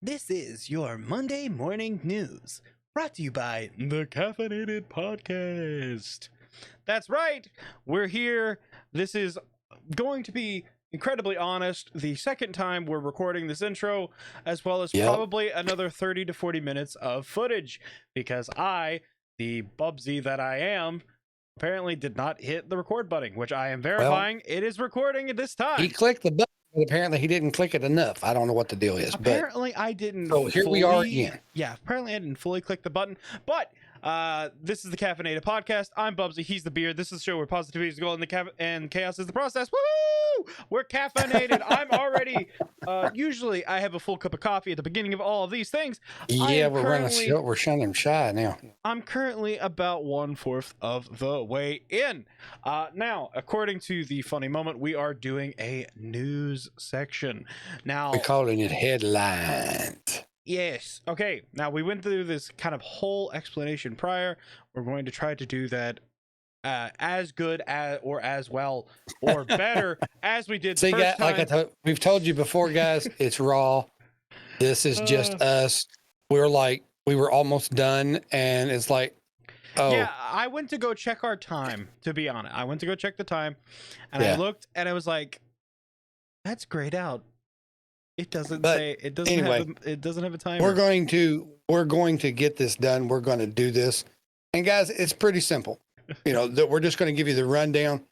This is your Monday morning news, brought to you by the Caffeinated Podcast. That's right, we're here. This is going to be incredibly honest, the second time we're recording this intro, as well as probably another 30 to 40 minutes of footage, because I, the BUBBZI that I am, apparently did not hit the record button, which I am verifying it is recording at this time. He clicked the button, but apparently he didn't click it enough. I don't know what the deal is. Apparently I didn't. So here we are again. Yeah, apparently I didn't fully click the button, but this is the Caffeinated Podcast. I'm BUBBZI. He's the beard. This is the show where positivity is the goal and chaos is the process. Woo! We're caffeinated. I'm already. Usually, I have a full cup of coffee at the beginning of all of these things. Yeah, we're shunning shy now. I'm currently about 1/4 of the way in. Now, according to the funny moment, we are doing a news section. Now, we're calling it headlines. Yes. Okay. Now we went through this kind of whole explanation prior. We're going to try to do that as good as or as well or better as we did the first time. Like we've told you before, guys, it's raw. This is just us. We were almost done, and it's like, oh. Yeah, I went to go check our time, to be honest. I went to go check the time, and I looked, and I was like, that's grayed out. It doesn't say. It doesn't. Anyway, it doesn't have a timer. We're going to get this done. We're going to do this, and guys, it's pretty simple. You know, that we're just going to give you the rundown.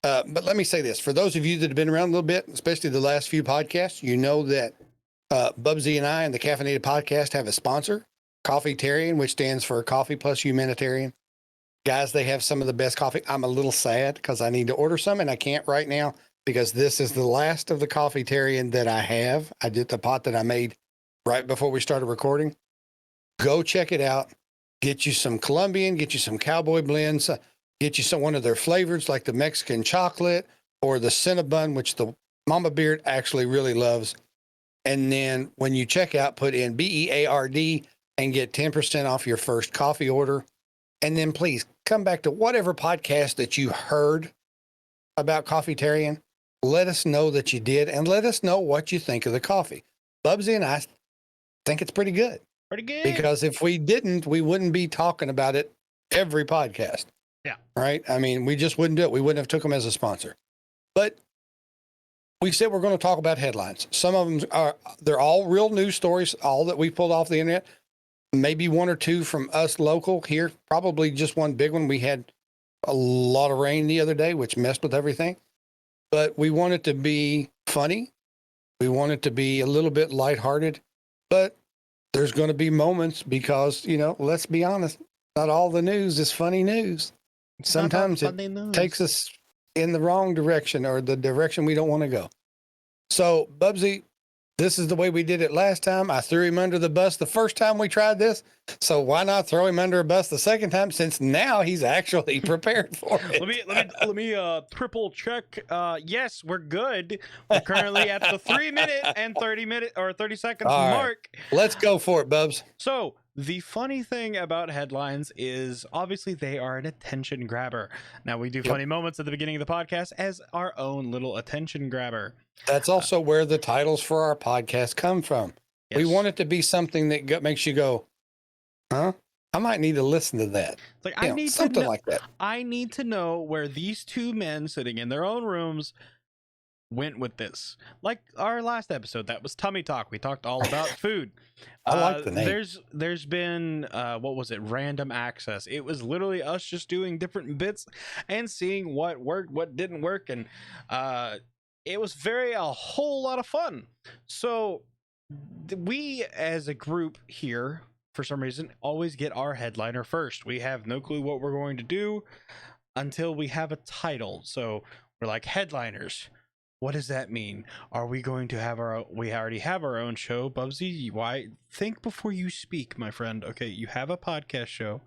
But let me say this: for those of you that have been around a little bit, especially the last few podcasts, you know that BUBBZI and I and the Caffeinated Podcast have a sponsor, Coffeetarian, which stands for Coffee Plus Humanitarian. Guys, they have some of the best coffee. I'm a little sad because I need to order some, and I can't right now, because this is the last of the Coffeetarian that I have. I did the pot that I made right before we started recording. Go check it out. Get you some Colombian, get you some cowboy blends, get you one of their flavors like the Mexican chocolate or the Cinnabon, which the Mama Beard actually really loves. And then when you check out, put in BEARD and get 10% off your first coffee order. And then please come back to whatever podcast that you heard about Coffeetarian. Let us know that you did, and let us know what you think of the coffee. BUBBZI and I think it's pretty good. Pretty good. Because if we didn't, we wouldn't be talking about it every podcast. Yeah. Right? I mean, we just wouldn't do it. We wouldn't have took them as a sponsor. But we said we're going to talk about headlines. Some of them they're all real news stories, all that we pulled off the internet. Maybe one or two from us local here. Probably just one big one. We had a lot of rain the other day, which messed with everything. But we want it to be funny. We want it to be a little bit lighthearted. But there's going to be moments because, you know, let's be honest, not all the news is funny news. Sometimes it takes us in the wrong direction or the direction we don't want to go. So, BUBBZI, this is the way we did it last time. I threw him under the bus the first time we tried this. So why not throw him under a bus the second time, since now he's actually prepared for it? Let me triple check. Yes, we're good. We're currently at the 3 minute and 30 seconds mark. Let's go for it, Bubs. So the funny thing about headlines is obviously they are an attention grabber. Now we do funny moments at the beginning of the podcast as our own little attention grabber. That's also where the titles for our podcast come from. Yes. We want it to be something that makes you go, huh? I might need to listen to that. It's like, I need something like that. I need to know where these two men sitting in their own rooms went with this. Like our last episode, that was Tummy Talk. We talked all about food. I like the name. There's been what was it? Random access. It was literally us just doing different bits and seeing what worked, what didn't work, and it was a whole lot of fun. So we as a group here, for some reason, always get our headliner first. We have no clue what we're going to do until we have a title. So we're like, headliners. What does that mean? Are we going to have we already have our own show, BUBBZI? Why? Think before you speak, my friend. Okay, you have a podcast show.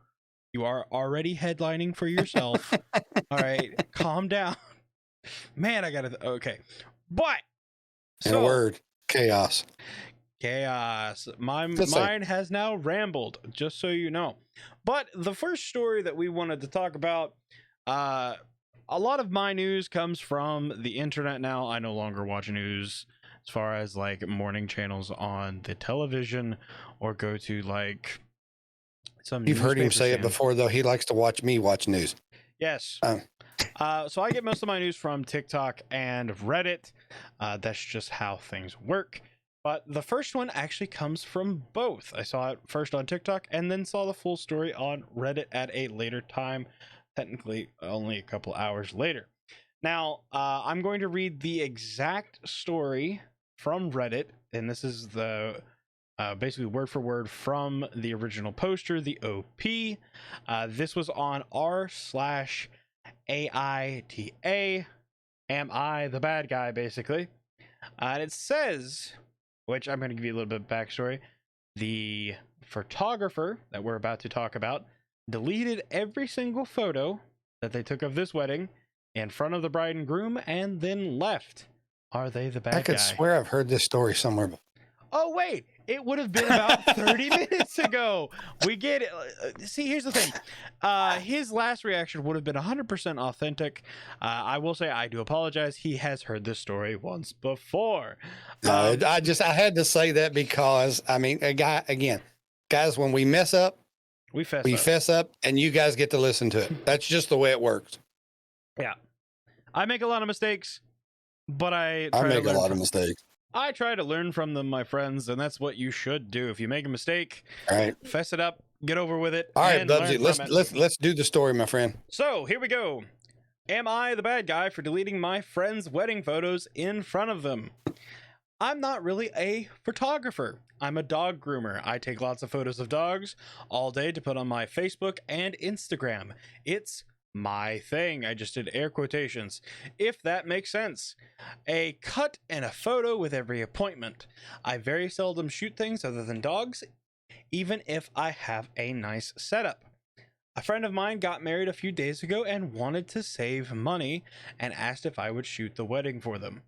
You are already headlining for yourself. All right, calm down. Man, I gotta. Okay, but in a word, chaos. My mind has now rambled, just so you know. But the first story that we wanted to talk about, a lot of my news comes from the internet now. I no longer watch news as far as like morning channels on the television, or go to like some You've heard him newspaper say it stand. before, though. He likes to watch me watch news. Yes. Um, So I get most of my news from TikTok and Reddit. That's just how things work. But the first one actually comes from both. I saw it first on TikTok and then saw the full story on Reddit at a later time, technically only a couple hours later. Now, I'm going to read the exact story from Reddit, and this is the basically word for word from the original poster, the OP. This was on r slash AITA. Am I the bad guy, basically? And it says, which I'm going to give you a little bit of backstory. The photographer that we're about to talk about deleted every single photo that they took of this wedding in front of the bride and groom and then left. Are they the bad guy? I could swear I've heard this story somewhere before. Oh, wait, it would have been about 30 minutes ago. We get it. See, here's the thing. His last reaction would have been 100% authentic. I will say I do apologize. He has heard this story once before. No, I had to say that because, I mean, guys, when we mess up, we fess fess up, and you guys get to listen to it. That's just the way it works. Yeah. I make a lot of mistakes, but I make a lot of mistakes. I try to learn from them, my friends, and that's what you should do. If you make a mistake, all right, fess it up, get over with it. All right, BUBBZI, let's do the story, my friend. So here we go. Am I the bad guy for deleting my friends' wedding photos in front of them? I'm not really a photographer. I'm a dog groomer. I take lots of photos of dogs all day to put on my Facebook and Instagram. It's my thing. I just did air quotations, if that makes sense. A cut and a photo with every appointment. I very seldom shoot things other than dogs, even if I have a nice setup. A friend of mine got married a few days ago and wanted to save money and asked if I would shoot the wedding for them.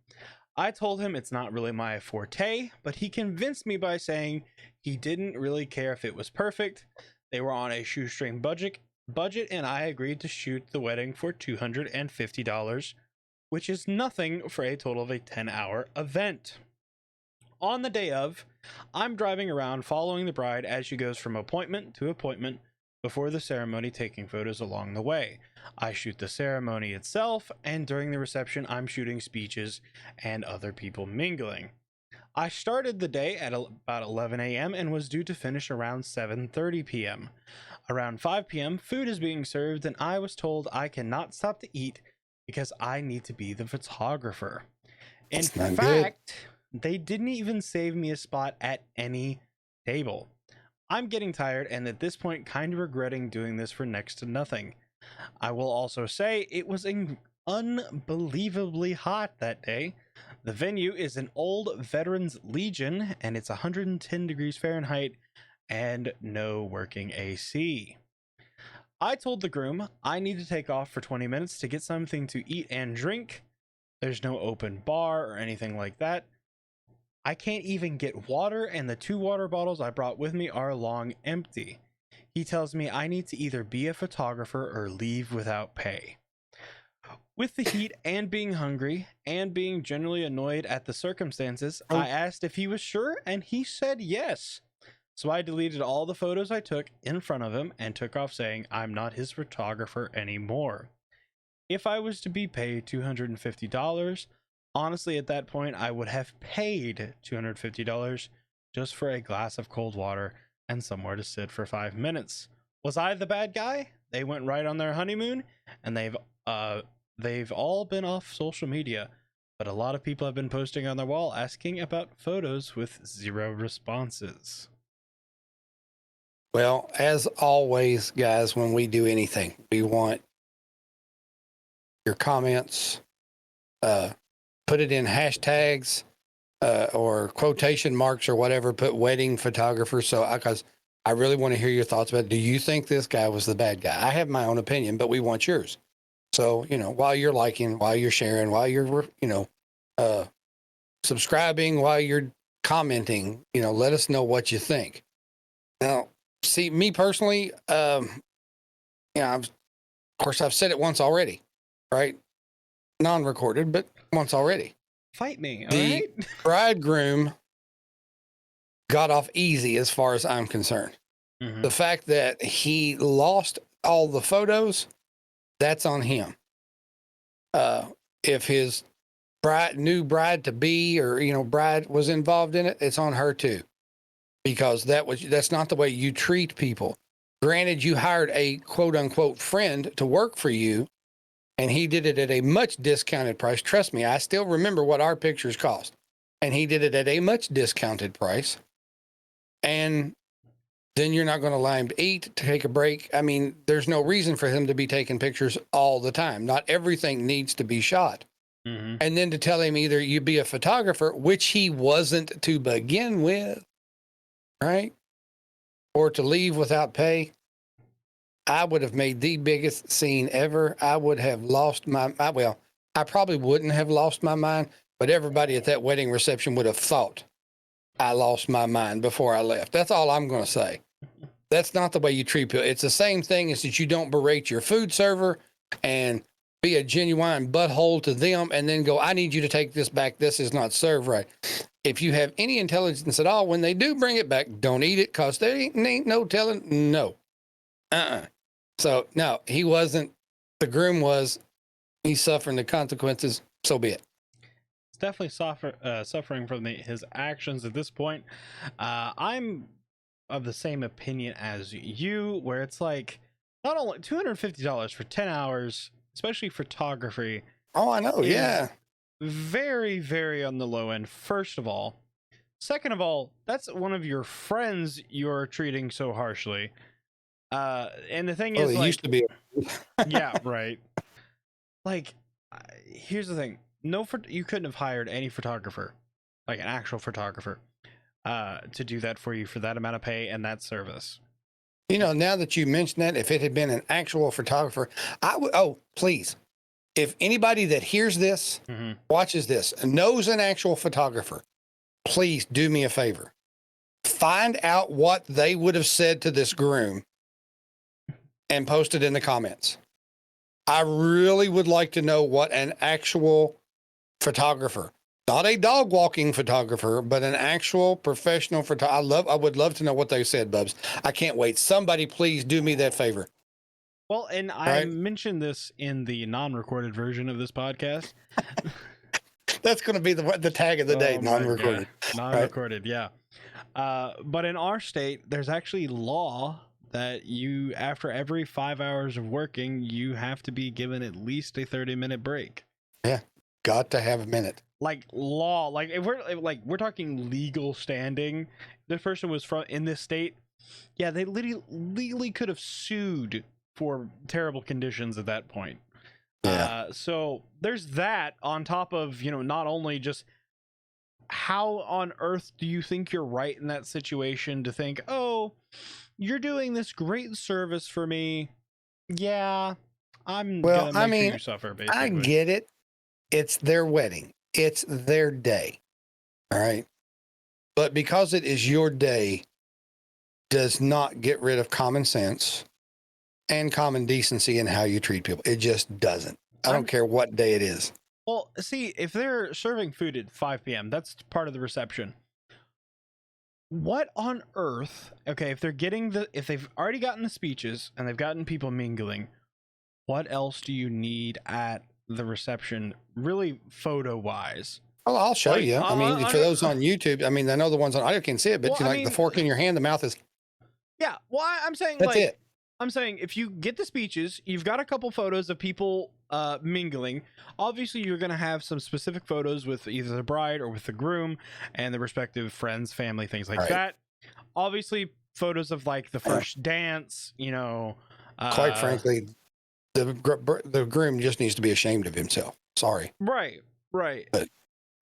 I told him it's not really my forte, but he convinced me by saying he didn't really care if it was perfect. They were on a shoestring budget, and I agreed to shoot the wedding for $250, which is nothing for a total of a 10-hour event. On the day of, I'm driving around following the bride as she goes from appointment to appointment before the ceremony, taking photos along the way. I shoot the ceremony itself, and during the reception, I'm shooting speeches and other people mingling. I started the day at about 11 a.m. and was due to finish around 7:30 p.m. Around 5 p.m., food is being served, and I was told I cannot stop to eat because I need to be the photographer. In fact, they didn't even save me a spot at any table. I'm getting tired and at this point kind of regretting doing this for next to nothing. I will also say it was unbelievably hot that day. The venue is an old Veterans Legion and it's 110 degrees Fahrenheit and no working AC. I told the groom I need to take off for 20 minutes to get something to eat and drink. There's no open bar or anything like that. I can't even get water, and the 2 water bottles I brought with me are long empty. He tells me I need to either be a photographer or leave without pay. With the heat and being hungry and being generally annoyed at the circumstances, I asked if he was sure, and he said yes. So I deleted all the photos I took in front of him and took off saying I'm not his photographer anymore. If I was to be paid $250, honestly, at that point, I would have paid $250 just for a glass of cold water and somewhere to sit for 5 minutes. Was I the bad guy? They went right on their honeymoon, and they've all been off social media, but a lot of people have been posting on their wall asking about photos with 0 responses. Well, as always, guys, when we do anything, we want your comments, put it in hashtags or quotation marks or whatever, put wedding photographer. So because I really want to hear your thoughts about it. Do you think this guy was the bad guy? I have my own opinion, but we want yours. So, while you're liking, while you're sharing, while you're, subscribing, while you're commenting, let us know what you think. Now, see, me personally, of course, I've said it once already, right? Non-recorded, but once already. Fight me, all The right? bridegroom got off easy as far as I'm concerned. Mhm. The fact that he lost all the photos, that's on him. If his new bride to be, or bride was involved in it, it's on her too, because that's not the way you treat people. Granted, you hired a quote unquote friend to work for you, and he did it at a much discounted price. Trust me, I still remember what our pictures cost, and he did it at a much discounted price. And then you're not going to allow him to eat, to take a break. I mean, there's no reason for him to be taking pictures all the time. Not everything needs to be shot. Mhm. And then to tell him either you be a photographer, which he wasn't to begin with, right? Or to leave without pay. I would have made the biggest scene ever. I would have lost I probably wouldn't have lost my mind, but everybody at that wedding reception would have thought I lost my mind before I left. That's all I'm going to say. That's not the way you treat people. It's the same thing as that you don't berate your food server and be a genuine butthole to them and then go, I need you to take this back. This is not served right. If you have any intelligence at all, when they do bring it back, don't eat it, because there ain't no telling. No. So, no, he wasn't. The groom was. He's suffering the consequences. So be it. Definitely suffering from his actions at this point. I'm of the same opinion as you, where it's like not only $250 for 10 hours, especially photography. Oh, I know. Yeah. Very, very on the low end, first of all. Second of all, that's one of your friends you're treating so harshly. And the thing is, it like, used to be. yeah, right. Like, here's the thing. You couldn't have hired any photographer, like an actual photographer, to do that for you for that amount of pay and that service. Now that you mention that, if it had been an actual photographer, I would. Oh, please. If anybody that hears this, watches this, and knows an actual photographer, please do me a favor. Find out what they would have said to this groom and post it in the comments. I really would like to know what an actual photographer, not a dog walking photographer, but an actual professional photographer. I would love to know what they said, Bubs. I can't wait. Somebody please do me that favor. Well, and I mentioned this in the non-recorded version of this podcast. That's going to be the tag of the day, non-recorded. Non-recorded, yeah. But in our state, there's actually law that you, after every 5 hours of working, you have to be given at least a 30-minute break. Yeah, got to have a minute. Like law, like if we're talking legal standing. This person was in this state. Yeah, they legally could have sued for terrible conditions at that point. Yeah. So there's that on top of, not only just how on earth do you think you're right in that situation to think, oh, you're doing this great service for me. Yeah, I'm gonna make sure you suffer, basically. I get it. It's their wedding. It's their day. All right. But because it is your day, does not get rid of common sense and common decency in how you treat people. It just doesn't. I don't care what day it is. Well, see, if they're serving food at 5 p.m., that's part of the reception. What on earth? Okay, if they've already gotten the speeches and they've gotten people mingling, what else do you need at the reception, really photo-wise? Well, I'll show you. I mean, for those on YouTube, I mean, I know the ones on audio can see it, but the fork in your hand, the mouth is. Yeah, well, I'm saying that's it. I'm saying if you get the speeches, you've got a couple photos of people mingling. Obviously, you're going to have some specific photos with either the bride or with the groom and the respective friends, family, things like that. Obviously, photos of like the first dance, Quite frankly, the groom just needs to be ashamed of himself. Sorry. Right. But,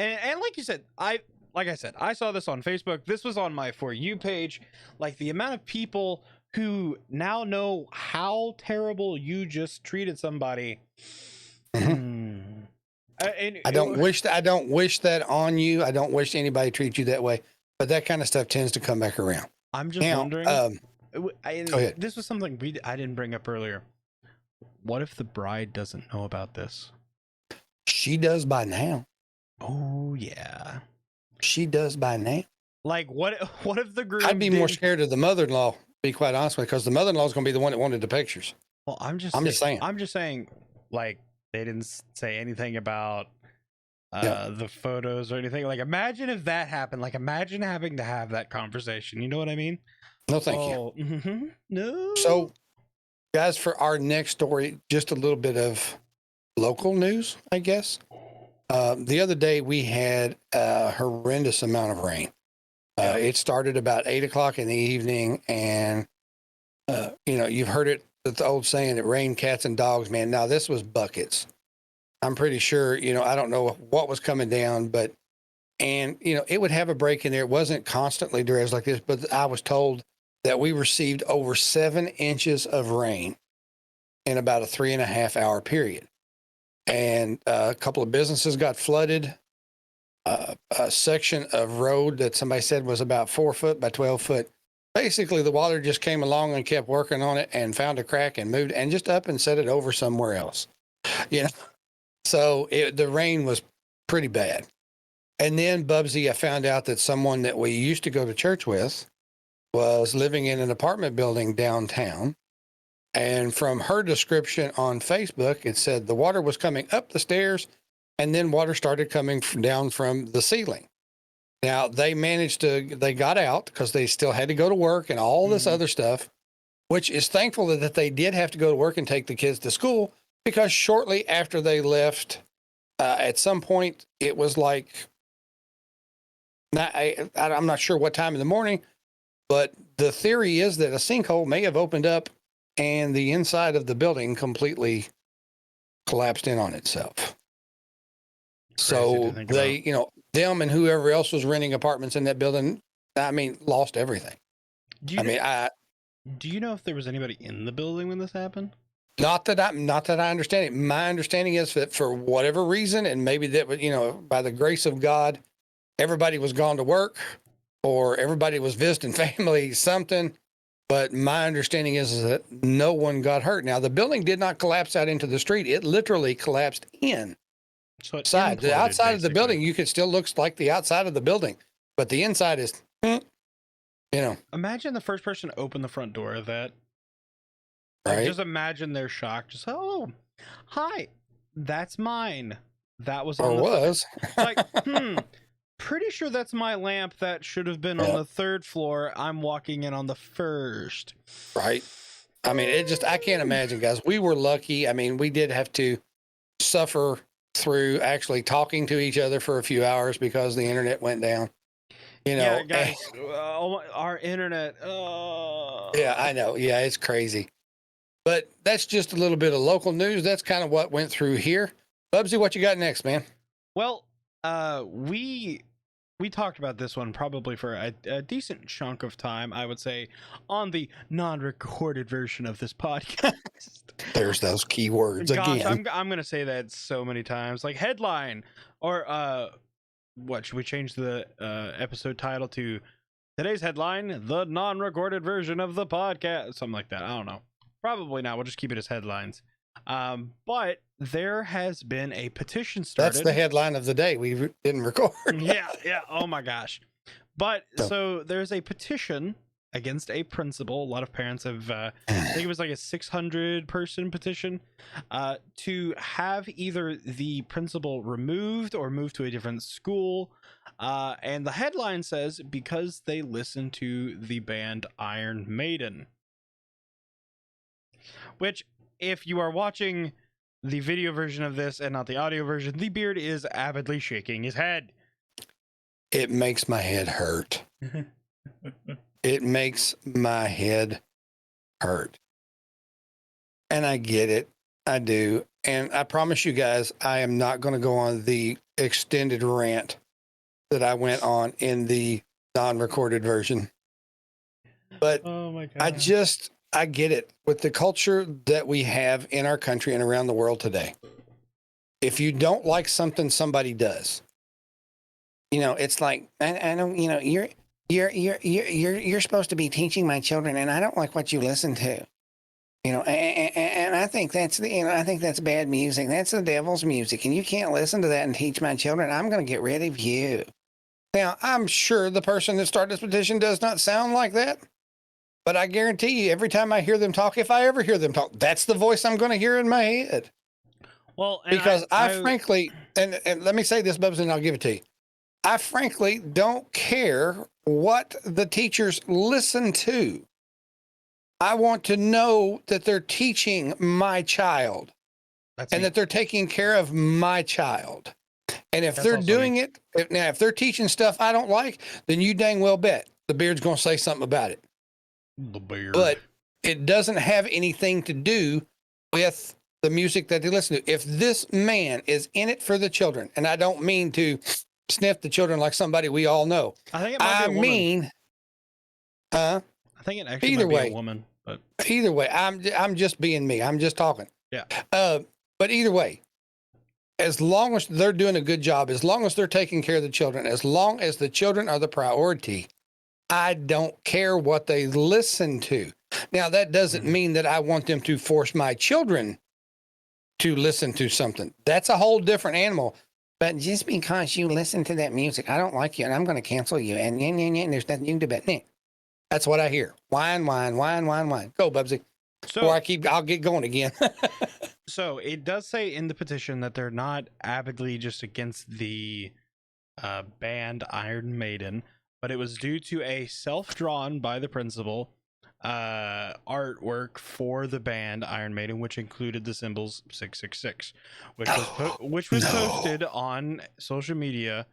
and like you said, like I said, I saw this on Facebook. This was on my For You page. Like the amount of people who now know how terrible you just treated somebody. I don't wish that on you. I don't wish anybody treat you that way. But that kind of stuff tends to come back around. I'm just wondering. Go ahead. This was something I didn't bring up earlier. What if the bride doesn't know about this? She does by now. Oh yeah. She does by now. Like what? What if the groom? I'd be more didn't- scared of the mother-in-law, to be quite honest with you, because the mother-in-law is going to be the one that wanted the pictures. Well, I'm just saying. I'm just saying. Like they didn't say anything about Yeah. the photos or anything. Like imagine if that happened. Like imagine having to have that conversation. You know what I mean? No, thank you. Oh, no. So, guys, for our next story, just a little bit of local news, I guess. The other day we had a horrendous amount of rain. It started about 8 o'clock in the evening, and you've heard it, the old saying that rain, cats, and dogs. Man, now this was buckets. I'm pretty sure. I don't know what was coming down, but it would have a break in there. It wasn't constantly drizzling like this, but I was told that we received over 7 inches of rain in about a 3.5 hour period. And a couple of businesses got flooded. A section of road that somebody said was about 4 foot by 12 foot. Basically, the water just came along and kept working on it and found a crack and moved and just up and set it over somewhere else. So the rain was pretty bad. And then, BUBBZI, I found out that someone that we used to go to church with was living in an apartment building downtown. And from her description on Facebook, it said the water was coming up the stairs and then water started coming down from the ceiling. Now, they got out because they still had to go to work and all this other stuff, which is thankful that they did have to go to work and take the kids to school, because shortly after they left, at some point, it was like, I'm not sure what time in the morning, but the theory is that a sinkhole may have opened up and the inside of the building completely collapsed in on itself. So they, them and whoever else was renting apartments in that building, lost everything. Do you know if there was anybody in the building when this happened? Not that I understand it. My understanding is that for whatever reason, and maybe that, by the grace of God, everybody was gone to work or everybody was visiting family, something. But my understanding is that no one got hurt. Now, the building did not collapse out into the street. It literally collapsed in. So Side. The outside of the building, you could still looks like the outside of the building, but the inside is, Imagine the first person to open the front door of that. Like, right? just imagine their shock. Just, oh, hi, that's mine. That was on Or the was. like, pretty sure that's my lamp that should have been on the 3rd floor. I'm walking in on the 1st. Right. I can't imagine, guys. We were lucky. We did have to suffer through actually talking to each other for a few hours because the internet went down. Yeah, guys, our internet. Yeah, I know. Yeah, it's crazy. But that's just a little bit of local news. That's kind of what went through here. BUBBZI, what you got next, man? Well, we talked about this one probably for a decent chunk of time, I would say, on the non-recorded version of this podcast. There's those keywords again. I'm gonna say that so many times, like headline or what should we change the episode title to? Today's headline: the non-recorded version of the podcast, something like that. I don't know. Probably not. We'll just keep it as headlines. But there has been a petition started. That's the headline of the day. We didn't record. Yeah. Oh my gosh. But so there's a petition against a principal. A lot of parents have, I think it was like a 600 person petition, to have either the principal removed or moved to a different school. And the headline says, because they listen to the band Iron Maiden. Which, if you are watching the video version of this and not the audio version, the beard is avidly shaking his head. It makes my head hurt. It makes my head hurt. And I get it. I do. And I promise you guys, I am not going to go on the extended rant that I went on in the non-recorded version. But oh my God. I get it. With the culture that we have in our country and around the world today, if you don't like something somebody does, it's like, I don't, you're supposed to be teaching my children, and I don't like what you listen to. And I think I think that's bad music. That's the devil's music, and you can't listen to that and teach my children. I'm going to get rid of you. Now, I'm sure the person that started this petition does not sound like that, but I guarantee you, every time I hear them talk, if I ever hear them talk, that's the voice I'm going to hear in my head. Well, and Because I frankly, and let me say this, Bubs, and I'll give it to you. I frankly don't care what the teachers listen to. I want to know that they're teaching my child and that they're taking care of my child. And if they're doing it, if they're teaching stuff I don't like, then you dang well bet the beard's going to say something about it. The beard. But it doesn't have anything to do with the music that they listen to. If this man is in it for the children, and I don't mean to sniff the children like somebody we all know. I think it might be a woman. I think it actually might be a woman. But either way, I'm just being me. I'm just talking. Yeah. But either way, as long as they're doing a good job, as long as they're taking care of the children, as long as the children are the priority, I don't care what they listen to. Now, that doesn't mean that I want them to force my children to listen to something. That's a whole different animal. But just because you listen to that music, I don't like you, and I'm going to cancel you. And there's nothing you can do about it. That's what I hear. Whine, whine, whine, whine, whine. Go, Bubsy. So, or I'll get going again. So it does say in the petition that they're not avidly just against the band Iron Maiden, but it was due to a self-drawn by the principal artwork for the band Iron Maiden, which included the symbols 666, which was posted on social media,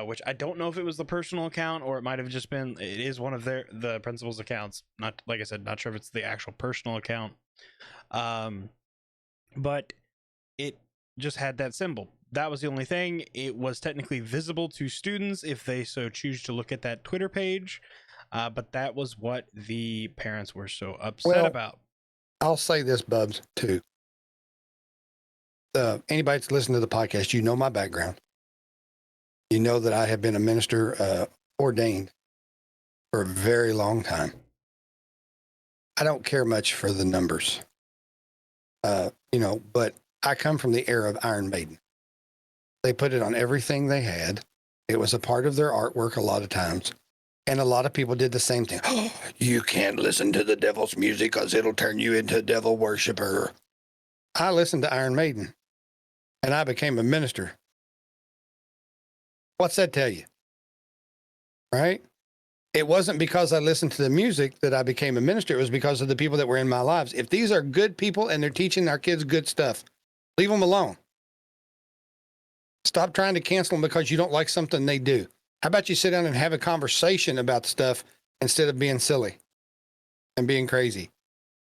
which I don't know if it was the personal account or it might have just been, it is one of the principal's accounts. Not, like I said, not sure if it's the actual personal account. But it just had that symbol. That was the only thing. It was technically visible to students if they so choose to look at that Twitter page. But that was what the parents were so upset about. I'll say this, Bubs, too. Anybody that's listened to the podcast, you know my background. You know that I have been a minister ordained for a very long time. I don't care much for the numbers, but I come from the era of Iron Maiden. They put it on everything they had. It was a part of their artwork a lot of times. And a lot of people did the same thing. Oh, you can't listen to the devil's music because it'll turn you into a devil worshiper. I listened to Iron Maiden and I became a minister. What's that tell you? Right? It wasn't because I listened to the music that I became a minister. It was because of the people that were in my lives. If these are good people and they're teaching our kids good stuff, leave them alone. Stop trying to cancel them because you don't like something they do. How about you sit down and have a conversation about stuff instead of being silly and being crazy?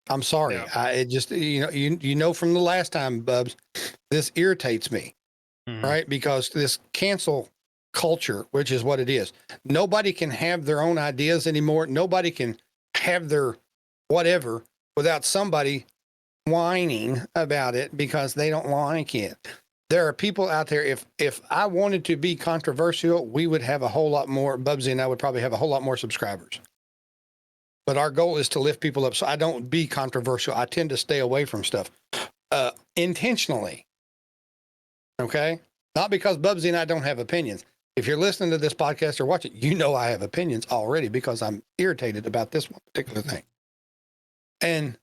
I'm sorry. Yeah. It just, you know, from the last time, Bubs, this irritates me, right? Because this cancel culture, which is what it is. Nobody can have their own ideas anymore. Nobody can have their whatever without somebody whining about it because they don't like it. There are people out there, if I wanted to be controversial, we would have a whole lot more, Bubsy and I would probably have a whole lot more subscribers. But our goal is to lift people up. So I don't be controversial. I tend to stay away from stuff intentionally. Okay? Not because Bubsy and I don't have opinions. If you're listening to this podcast or watching, you know I have opinions already because I'm irritated about this one particular thing. And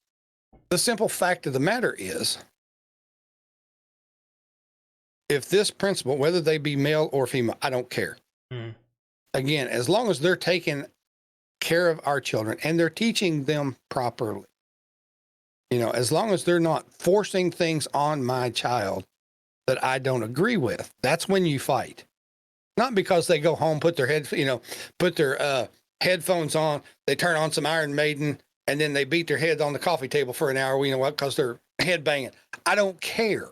the simple fact of the matter is, if this principal, whether they be male or female, I don't care. Again, as long as they're taking care of our children and they're teaching them properly, as long as they're not forcing things on my child that I don't agree with, that's when you fight. Not because they go home, put their headphones on, they turn on some Iron Maiden, and then they beat their heads on the coffee table for an hour, because they're head banging. I don't care.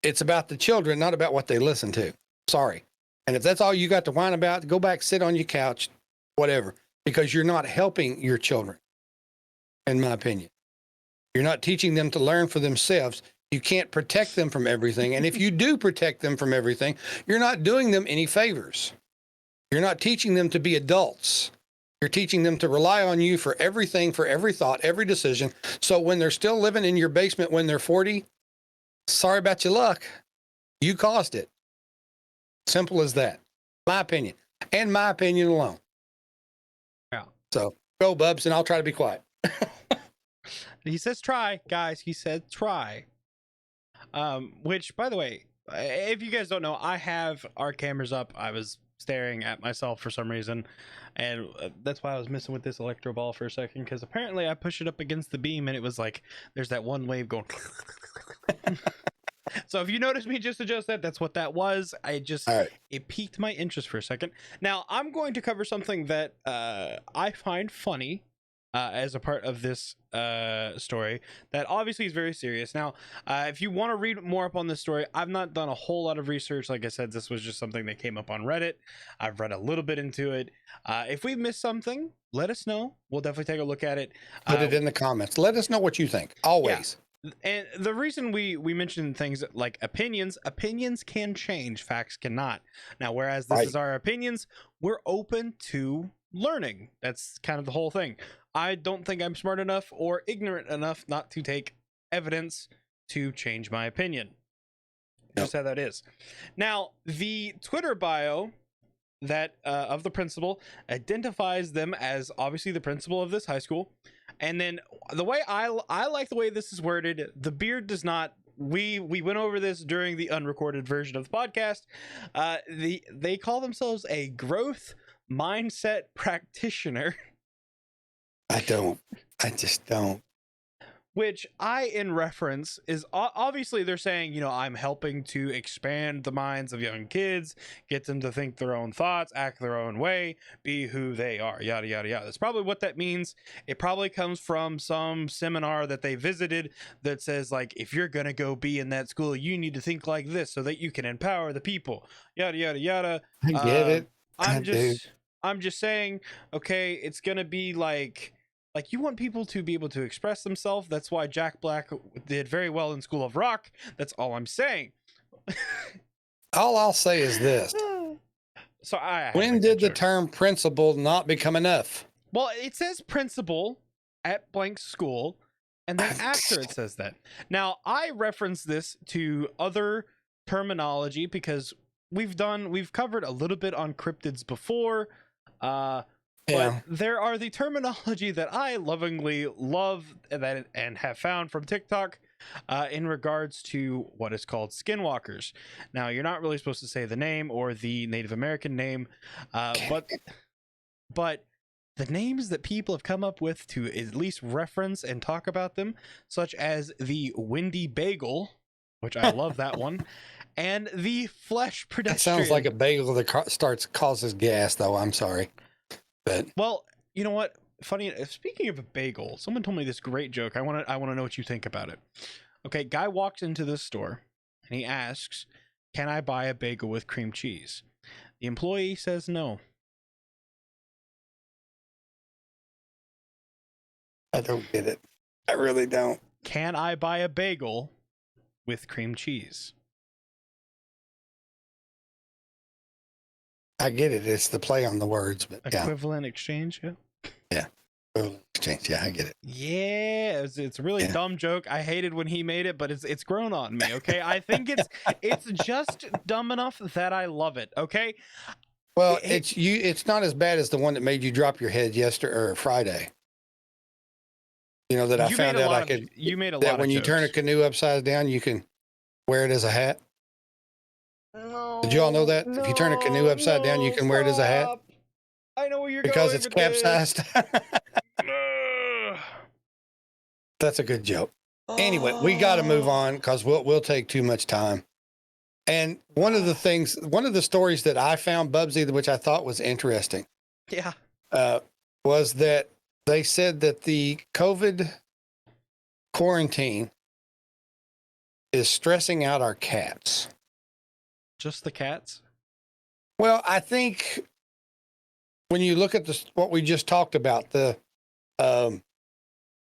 It's about the children, not about what they listen to. Sorry. And if that's all you got to whine about, go back, sit on your couch, whatever, because you're not helping your children, in my opinion. You're not teaching them to learn for themselves. You can't protect them from everything. And if you do protect them from everything, you're not doing them any favors. You're not teaching them to be adults. You're teaching them to rely on you for everything, for every thought, every decision. So when they're still living in your basement when they're 40, sorry about your luck. You caused it. Simple as that. My opinion. And my opinion alone. Yeah. So go, Bubs, and I'll try to be quiet. He says try, guys. He said try. Which, by the way, if you guys don't know, I have our cameras up. I was staring at myself for some reason, and that's why I was messing with this electro ball for a second, because apparently I pushed it up against the beam and it was like there's that one wave going. So if you notice me just adjust that, that's what that was. It piqued my interest for a second. Now I'm going to cover something that I find funny as a part of this story that obviously is very serious. Now, if you want to read more up on this story, I've not done a whole lot of research. Like I said, this was just something that came up on Reddit. I've read a little bit into it. If we missed something, let us know. We'll definitely take a look at it. Put it in the comments. Let us know what you think. Always. Yeah. And the reason we mention things like opinions can change, facts cannot. Now, whereas this is our opinions, we're open to learning. That's kind of the whole thing. I don't think I'm smart enough or ignorant enough not to take evidence to change my opinion. Just how that is. Now, the Twitter bio that of the principal identifies them as obviously the principal of this high school. And then the way I like the way this is worded, the beard does not. We went over this during the unrecorded version of the podcast. They call themselves a growth mindset practitioner. I just don't. Which in reference is obviously they're saying, you know, I'm helping to expand the minds of young kids, get them to think their own thoughts, act their own way, be who they are, yada, yada, yada. That's probably what that means. It probably comes from some seminar that they visited that says, like, if you're going to go be in that school, you need to think like this so that you can empower the people, yada, yada, yada. I get it. I'm just saying, okay, it's going to be like you want people to be able to express themselves. That's why Jack Black did very well in School of Rock. That's all I'm saying. All I'll say is this. So when did the term principal not become enough? Well, it says principal at blank school, and then after it says that. Now, I reference this to other terminology because we've covered a little bit on cryptids before. But there are the terminology that I lovingly love and have found from TikTok in regards to what is called skinwalkers. Now, you're not really supposed to say the name or the Native American name, but the names that people have come up with to at least reference and talk about them, such as the Windy Bagel, which I love that one, and the Flesh Pedestrian. That sounds like a bagel that causes gas, though. I'm sorry. But well, you know what? Funny. Speaking of a bagel, someone told me this great joke. I want to know what you think about it. Okay, guy walks into this store and he asks, "Can I buy a bagel with cream cheese?" The employee says no. I don't get it. I really don't. Can I buy a bagel with cream cheese? I get it. It's the play on the words, but equivalent exchange. Yeah. Equivalent exchange. Yeah, I get it. Yeah, it's a really dumb joke. I hated when he made it, but it's grown on me. Okay, I think it's just dumb enough that I love it. Okay. Well, it's not as bad as the one that made you drop your head yesterday or Friday. You know that I found out I could. You made a lot that when you turn a canoe upside down, you can wear it as a hat. No, did you all know that? If you turn a canoe upside down, you can wear it as a hat. I know where you're because going it's capsized. That's a good joke. Anyway, we got to move on because we'll take too much time. And one of the stories that I found, BUBBZI, which I thought was interesting, was that they said that the COVID quarantine is stressing out our cats. Just the cats? Well, I think when you look at what we just talked about, the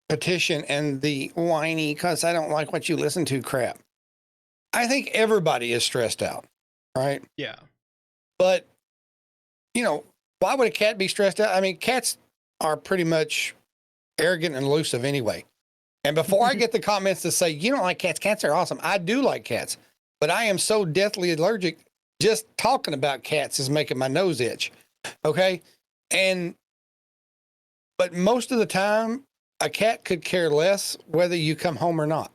petition and the whiny, because I don't like what you listen to crap. I think everybody is stressed out, right? Yeah. But, why would a cat be stressed out? I mean, cats are pretty much arrogant and elusive anyway. And before I get the comments to say, you don't like cats, cats are awesome. I do like cats, but I am so deathly allergic. Just talking about cats is making my nose itch. Okay. But most of the time, a cat could care less whether you come home or not.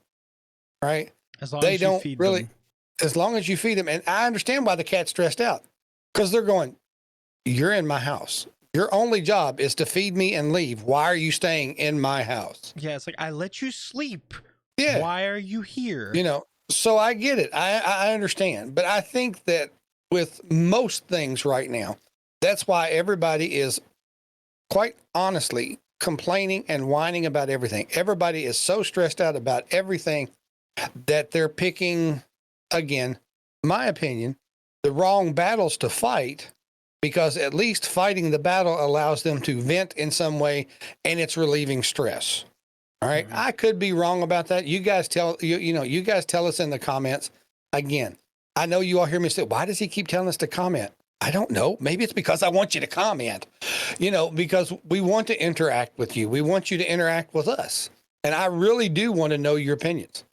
Right. As long They as you don't feed really, them. as long as you feed them. And I understand why the cat's stressed out, because they're going, you're in my house. Your only job is to feed me and leave. Why are you staying in my house? Yeah, it's like, I let you sleep. Yeah. Why are you here? You know, so I get it. I understand. But I think that with most things right now, that's why everybody is quite honestly complaining and whining about everything. Everybody is so stressed out about everything that they're picking, again, my opinion, the wrong battles to fight, because at least fighting the battle allows them to vent in some way, and it's relieving stress. All right. I could be wrong about that. You guys tell you guys tell us in the comments. Again, I know you all hear me say, why does he keep telling us to comment? I don't know. Maybe it's because I want you to comment, because we want to interact with you. We want you to interact with us. And I really do want to know your opinions.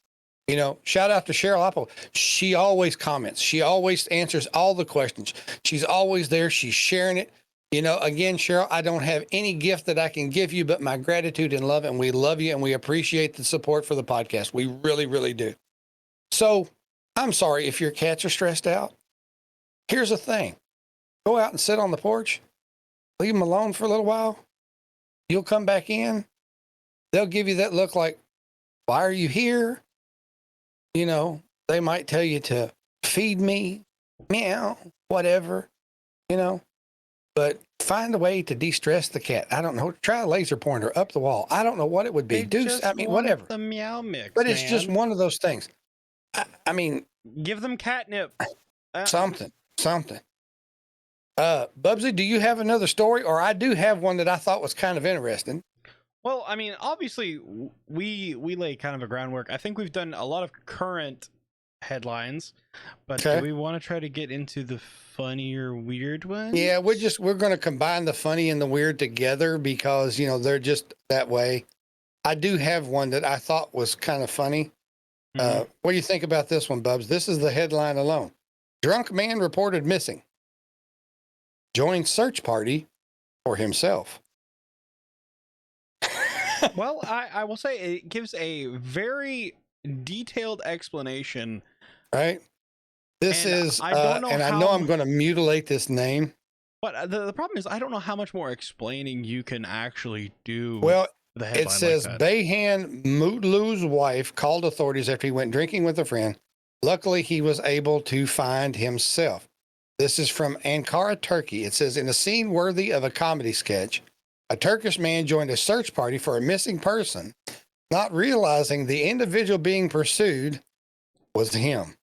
Shout out to Cheryl Apple. She always comments. She always answers all the questions. She's always there. She's sharing it. Again, Cheryl, I don't have any gift that I can give you but my gratitude and love, and we love you and we appreciate the support for the podcast. We really, really do. So I'm sorry if your cats are stressed out. Here's the thing. Go out and sit on the porch. Leave them alone for a little while. You'll come back in. They'll give you that look like, why are you here? They might tell you to feed me, meow, whatever, but find a way to de-stress the cat. I don't know. Try a laser pointer up the wall. I don't know what it would be. Whatever. The meow mix. But it's just one of those things. I mean, give them catnip. Something. BUBBZI, do you have another story? Or I do have one that I thought was kind of interesting. Well, I mean, obviously, we lay kind of a groundwork. I think we've done a lot of current headlines, but do we want to try to get into the funnier, weird ones? Yeah, we're going to combine the funny and the weird together because, they're just that way. I do have one that I thought was kind of funny. What do you think about this one, Bubs? This is the headline alone. Drunk man reported missing. Joins search party for himself. Well, I will say it gives a very detailed explanation. Right. This is, I don't know, and I know I'm going to mutilate this name. But the problem is, I don't know how much more explaining you can actually do. Well, it says Bayhan Mutlu's wife called authorities after he went drinking with a friend. Luckily, he was able to find himself. This is from Ankara, Turkey. It says, in a scene worthy of a comedy sketch, a Turkish man joined a search party for a missing person, not realizing the individual being pursued was him.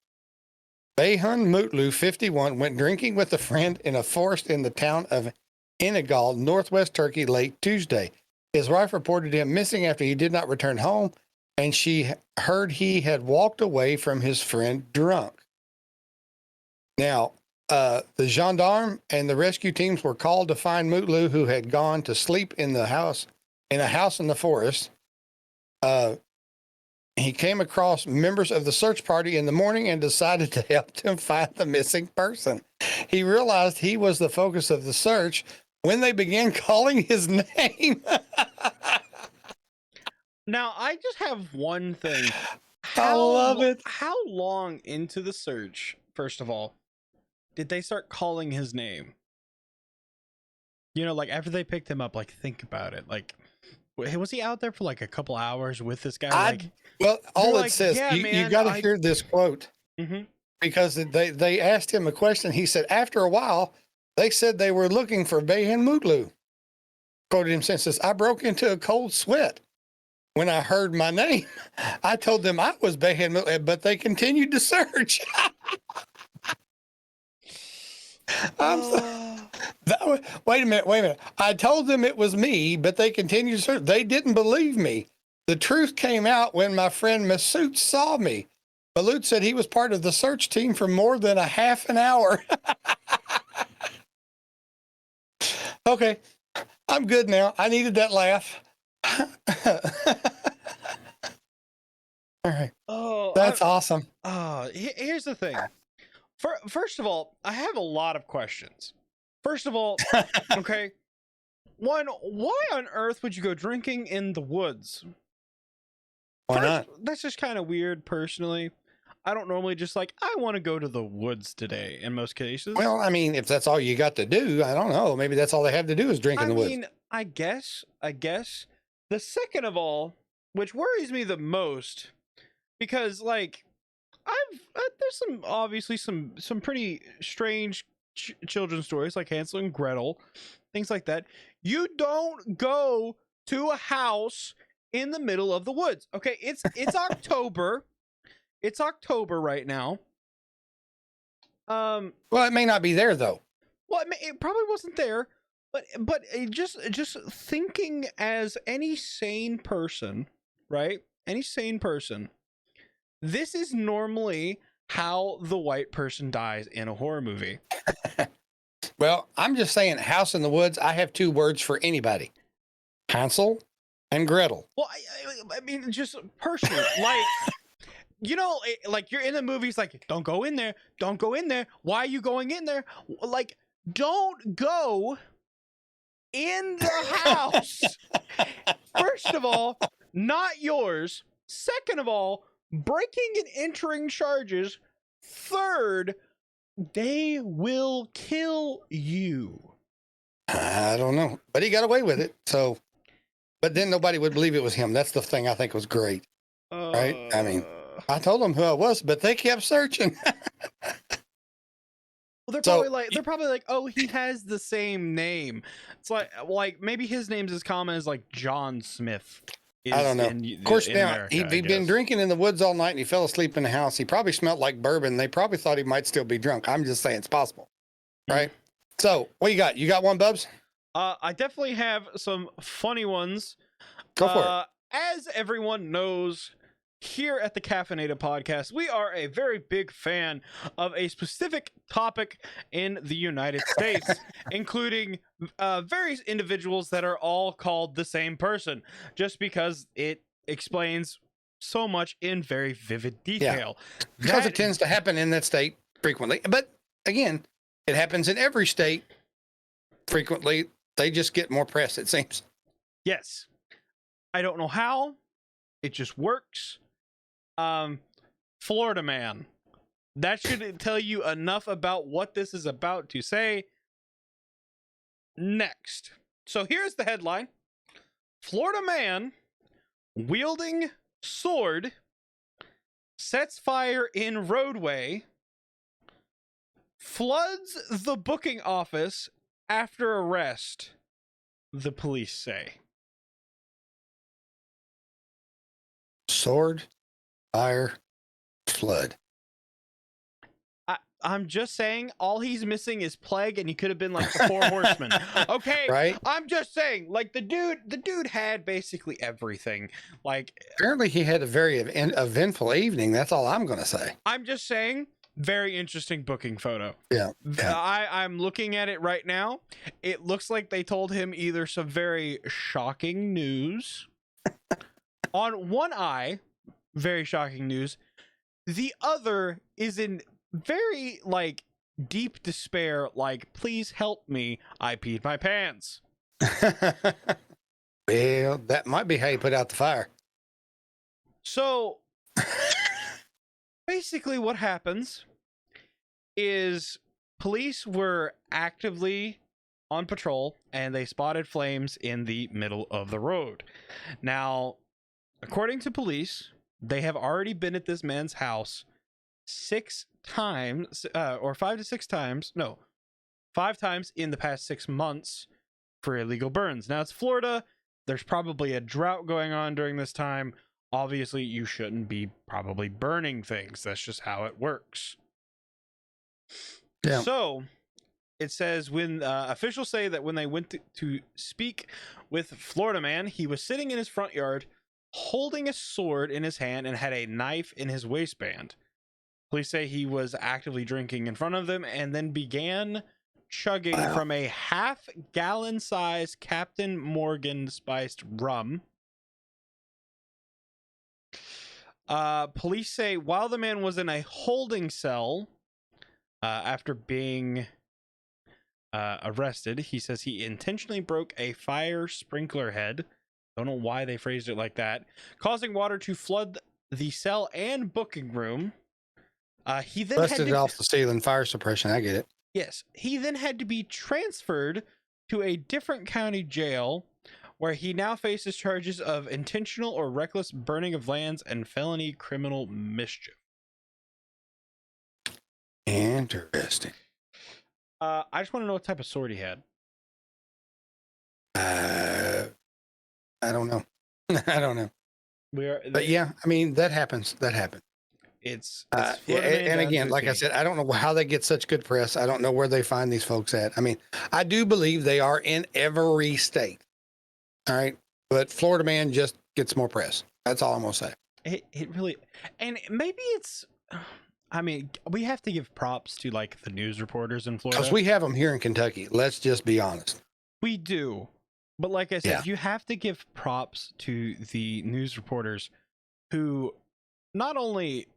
Bayhan Mutlu, 51, went drinking with a friend in a forest in the town of İnegöl, northwest Turkey, late Tuesday. His wife reported him missing after he did not return home, and she heard he had walked away from his friend drunk. Now, the gendarme and the rescue teams were called to find Mutlu, who had gone to sleep in a house in the forest. He came across members of the search party in the morning and decided to help them find the missing person. He realized he was the focus of the search when they began calling his name. Now, I just have one thing. I love it. How long into the search, first of all, did they start calling his name? Like after they picked him up, think about it. Was he out there for a couple hours with this guy? Well, all it says, you got to hear this quote, because they asked him a question. He said, after a while, they said they were looking for Bayhan Mutlu. Quoted him since says, I broke into a cold sweat when I heard my name. I told them I was Bayhan Mutlu, but they continued to search. Wait a minute. I told them it was me, but they continued to search. They didn't believe me. The truth came out when my friend Masoud saw me. Masoud said he was part of the search team for more than a half an hour. Okay. I'm good now. I needed that laugh. All right. Oh, That's awesome. here's the thing. First of all, I have a lot of questions. First of all, okay, one, why on earth would you go drinking in the woods? Why First, not? that's just kind of weird, personally. I don't normally just like, I want to go to the woods today in most cases. Well, I mean, if that's all you got to do, I don't know. Maybe that's all they have to do is drink in the woods. I guess. The second of all, which worries me the most, because like there's obviously some pretty strange children's stories like Hansel and Gretel, things like that. You don't go to a house in the middle of the woods. Okay, it's October. It's October right now. Well, it may not be there though. Well, it probably wasn't there, but just thinking as any sane person, right? Any sane person, this is normally how the white person dies in a horror movie. Well, I'm just saying, house in the woods. I have two words for anybody: Hansel and Gretel. Well, I mean, just personally, like, you know, like you're in the movies, like, don't go in there, don't go in there. Why are you going in there? Like, don't go in the house. First of all, not yours. Second of all, breaking and entering charges. Third, they will kill you. I don't know, but he got away with it. So, but then nobody would believe it was him. That's the thing I think was great. Right? I mean, I told them who I was, but they kept searching. Well, they're probably like, oh, he has the same name. It's like maybe his name's as common as like John Smith. I don't know. Of course, now he'd been drinking in the woods all night and he fell asleep in the house. He probably smelled like bourbon. They probably thought he might still be drunk. I'm just saying it's possible, right? So, what you got? You got one, Bubs? I definitely have some funny ones. Go for it. As everyone knows, here at the Caffeinated Podcast, we are a very big fan of a specific topic in the United States, including various individuals that are all called the same person, just because it explains so much in very vivid detail. Yeah. Because it tends to happen in that state frequently. But again, it happens in every state frequently. They just get more press, it seems. Yes. I don't know how. It just works. Florida man. That should tell you enough about what this is about to say. Next. So here's the headline. Florida man wielding sword sets fire in roadway, floods the booking office after arrest, the police say. Sword, fire, flood. I'm just saying, all he's missing is plague, and he could have been like the Four Horsemen. Okay, right? I'm just saying, like the dude had basically everything. Like, apparently, he had a very eventful evening. That's all I'm going to say. I'm just saying, very interesting booking photo. Yeah. I'm looking at it right now. It looks like they told him either some very shocking news on one eye, very shocking news. The other is in very like deep despair, like, please help me, I peed my pants. Well, that might be how you put out the fire. So basically what happens is police were actively on patrol and they spotted flames in the middle of the road. Now, according to police, they have already been at this man's house 6 times, or 5 to 6 times. No, 5 times in the past 6 months for illegal burns. Now, it's Florida. There's probably a drought going on during this time. Obviously, you shouldn't be probably burning things. That's just how it works. Yeah. So, it says when officials say that when they went to speak with Florida man, he was sitting in his front yard holding a sword in his hand and had a knife in his waistband. Police say he was actively drinking in front of them and then began chugging from a half-gallon size Captain Morgan spiced rum. Police say while the man was in a holding cell after being arrested, he says he intentionally broke a fire sprinkler head. Don't know why they phrased it like that, causing water to flood the cell and booking room. He then busted it off the ceiling, fire suppression. I get it. Yes, he then had to be transferred to a different county jail, where he now faces charges of intentional or reckless burning of lands and felony criminal mischief. Interesting. I just want to know what type of sword he had. I don't know. I don't know. But yeah, I mean, that happens. That happened. It's and again, like I said, I don't know how they get such good press. I don't know where they find these folks at. I mean, I do believe they are in every state. All right. But Florida man just gets more press. That's all I'm going to say. It really, and maybe it's, I mean, we have to give props to like the news reporters in Florida. Because we have them here in Kentucky. Let's just be honest. We do. But like I said, you have to give props to the news reporters who not only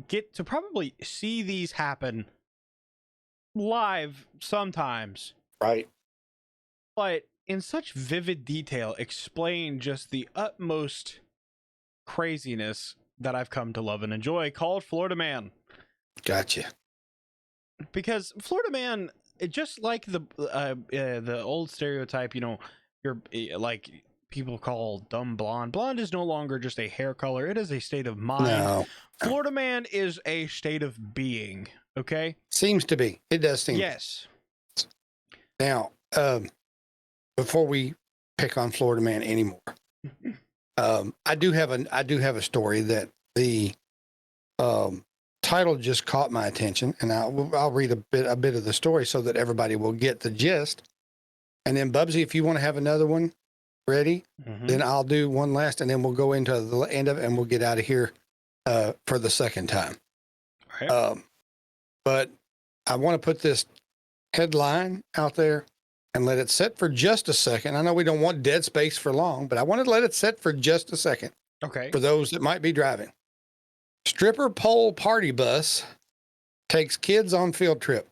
get to probably see these happen live sometimes, right, but in such vivid detail explain just the utmost craziness that I've come to love and enjoy, called Florida Man. Gotcha. Because Florida Man, just like the old stereotype, you know, you're like people call dumb blonde. Blonde is no longer just a hair color. It is a state of mind. No. Florida Man is a state of being. Okay. Seems to be. It does seem. Yes. Now, before we pick on Florida Man anymore, I do have a story that the title just caught my attention, and I'll read a bit of the story so that everybody will get the gist. And then BUBBZI, if you want to have another one ready, then I'll do one last, and then we'll go into the end of it, and we'll get out of here for the second time. Right. But I want to put this headline out there and let it sit for just a second. I know we don't want dead space for long, but I wanted to let it sit for just a second. Okay. For those that might be driving. Stripper pole party bus takes kids on field trip.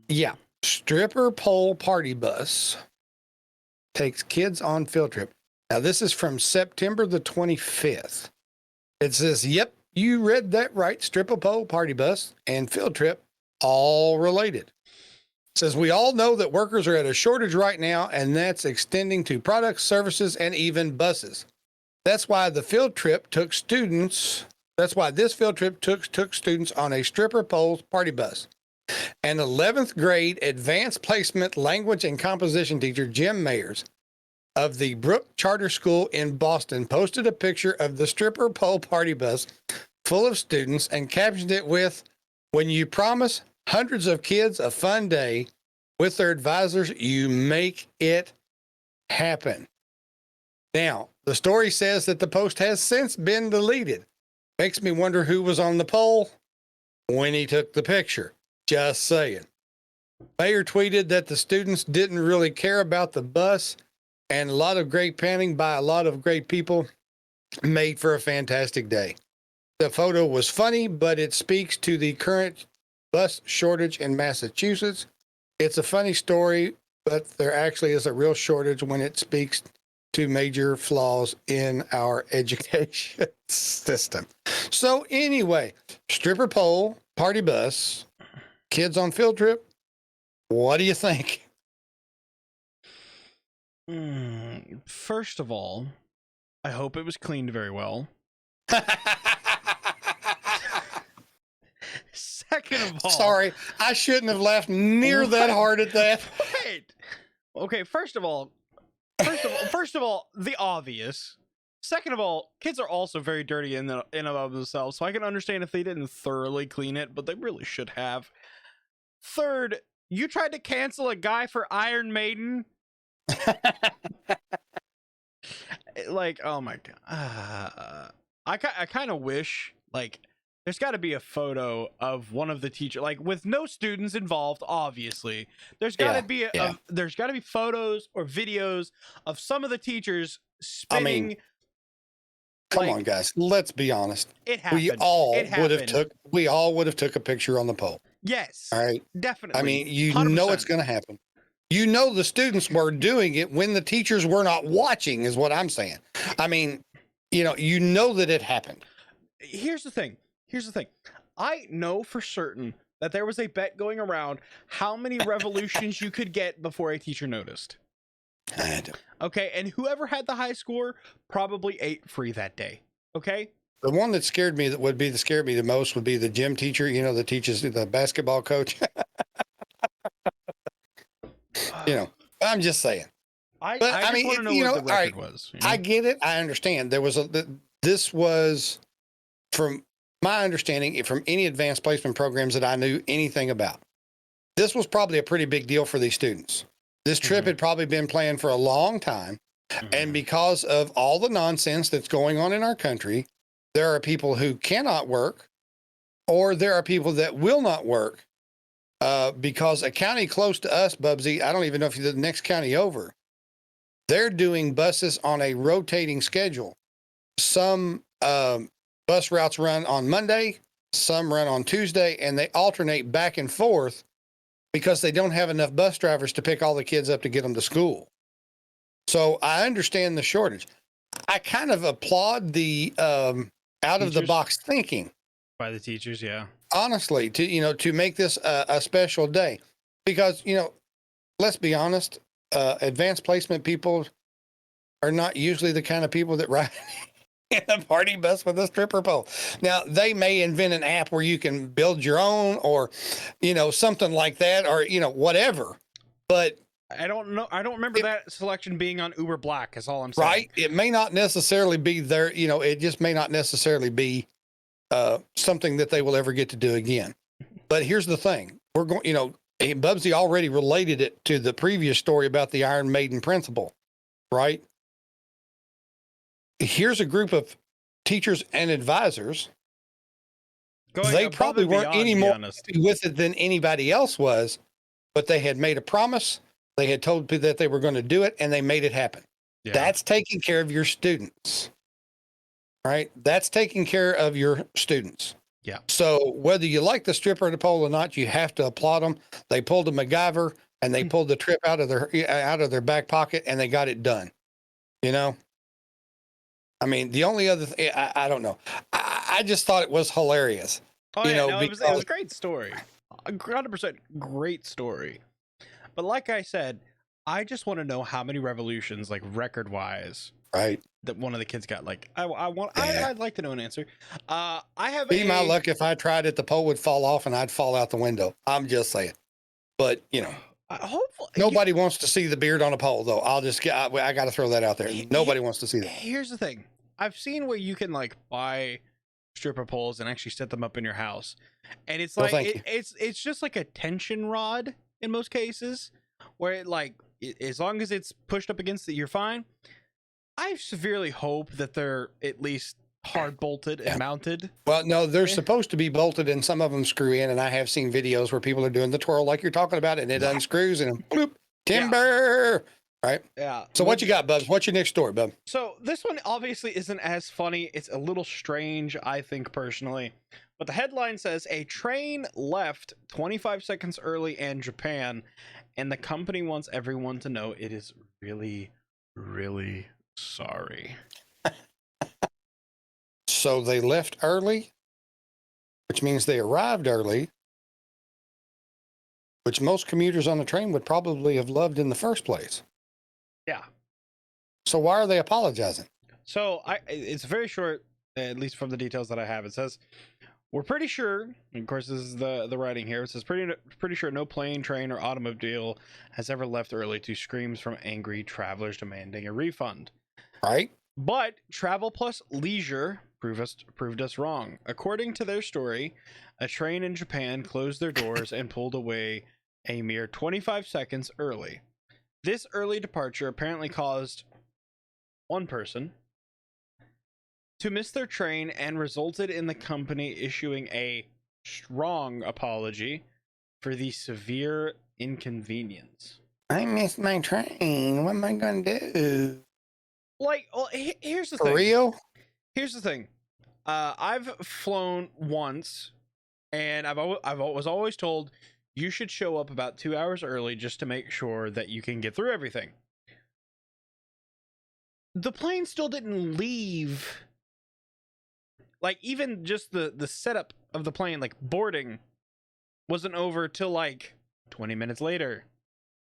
Yeah. Stripper pole party bus takes kids on field trip. Now, this is from September the 25th. It says, yep, you read that right. Stripper pole party bus and field trip, all related. It says, we all know that workers are at a shortage right now, and that's extending to products, services, and even buses. That's why the field trip took students. That's why this field trip took students on a stripper pole party bus. An 11th grade advanced placement language and composition teacher, Jim Mayers, of the Brook Charter School in Boston, posted a picture of the stripper pole party bus full of students and captioned it with, when you promise hundreds of kids a fun day with their advisors, you make it happen. Now, the story says that the post has since been deleted. Makes me wonder who was on the pole when he took the picture. Just saying. Mayor tweeted that the students didn't really care about the bus, and a lot of great planning by a lot of great people made for a fantastic day. The photo was funny, but it speaks to the current bus shortage in Massachusetts. It's a funny story, but there actually is a real shortage when it speaks to major flaws in our education system. So anyway, stripper pole, party bus, kids on field trip. What do you think? First of all, I hope it was cleaned very well. Second of all, sorry, I shouldn't have laughed near that hard at that. Wait. Okay, first of all, the obvious. Second of all, kids are also very dirty in and of themselves, so I can understand if they didn't thoroughly clean it, but they really should have. Third, you tried to cancel a guy for Iron Maiden. Like, oh my god. I kind of wish like there's got to be a photo of one of the teachers, like with no students involved. Obviously, there's got to Yeah, be yeah. there's got to be photos or videos of some of the teachers I mean, spitting. come on, Like, guys. Let's be honest. it We happened. It all would have happened. took. We all would have took a picture on the pole. Yes, All right. I definitely. mean, you know it's 100%. going to happen. You know the students were doing it when the teachers were not watching, is what I'm saying. I mean, you know that it happened. Here's the thing. I know for certain that there was a bet going around how many revolutions you could get before a teacher noticed. Okay, and whoever had the high score probably ate free that day. Okay? The one that scared me that scared me the most would be the gym teacher, that teaches the basketball coach. I'm just saying. I just want to know what the record was. I get it. I understand. This was, from my understanding, from any advanced placement programs that I knew anything about, this was probably a pretty big deal for these students. This trip had probably been planned for a long time. And because of all the nonsense that's going on in our country, there are people who cannot work, or there are people that will not work because a county close to us, BUBBZI, I don't even know if you're the next county over, they're doing buses on a rotating schedule. Some bus routes run on Monday, some run on Tuesday, and they alternate back and forth because they don't have enough bus drivers to pick all the kids up to get them to school. So I understand the shortage. I kind of applaud the out of the box thinking by the teachers. Yeah. Honestly, to make this a special day, because, let's be honest, advanced placement people are not usually the kind of people that ride in a party bus with a stripper pole. Now, they may invent an app where you can build your own, or, something like that, or, whatever. But I don't know. I don't remember that selection being on Uber Black, is all I'm saying. Right. It may not necessarily be there. It just may not necessarily be something that they will ever get to do again. But here's the thing. We're going, BUBBZI already related it to the previous story about the Iron Maiden principle, right? Here's a group of teachers and advisors. They probably weren't any more happy with it than anybody else was, but they had made a promise. They had told people that they were going to do it, and they made it happen. Yeah. That's taking care of your students, right? That's taking care of your students. Yeah. So whether you like the stripper or the pole or not, you have to applaud them. They pulled a MacGyver, and they pulled the trip out of their back pocket, and they got it done. I mean, the only other thing, I don't know. I just thought it was hilarious. Oh, yeah, no, it was a great story. 100% great story. But like I said, I just want to know how many revolutions, like record wise, right, that one of the kids got. Like, I'd like to know an answer. I have my luck if I tried it, the pole would fall off and I'd fall out the window. I'm just saying. But hopefully nobody wants to see the beard on a pole, though. I got to throw that out there. Nobody wants to see that. Here's the thing. I've seen where you can like buy stripper poles and actually set them up in your house, and it's like it's just like a tension rod in most cases, where as long as it's pushed up against it, you're fine. I severely hope that they're at least hard bolted and mounted. Well, no, they're supposed to be bolted, and some of them screw in. And I have seen videos where people are doing the twirl like you're talking about, and it unscrews and bloop, timber. Yeah. Right. Yeah. So what you got, Bubs? What's your next story, Bub? So this one obviously isn't as funny. It's a little strange, I think, personally. But the headline says a train left 25 seconds early in Japan, and the company wants everyone to know it is really, really sorry. So they left early, which means they arrived early, which most commuters on the train would probably have loved in the first place. Yeah. So why are they apologizing? So it's very short, at least from the details that I have. It says, we're pretty sure, and of course this is the writing here, it says pretty sure no plane, train, or automobile has ever left early to screams from angry travelers demanding a refund. Right. But Travel Plus Leisure proved us wrong. According to their story, a train in Japan closed their doors and pulled away a mere 25 seconds early. This early departure apparently caused one person to miss their train and resulted in the company issuing a strong apology for the severe inconvenience. I missed my train. What am I going to do? Like, well, here's the For thing. real? Here's the thing. I've flown once, and I was always told you should show up about 2 hours early just to make sure that you can get through everything. The plane still didn't leave. Like, even just the setup of the plane, like boarding, wasn't over till like 20 minutes later.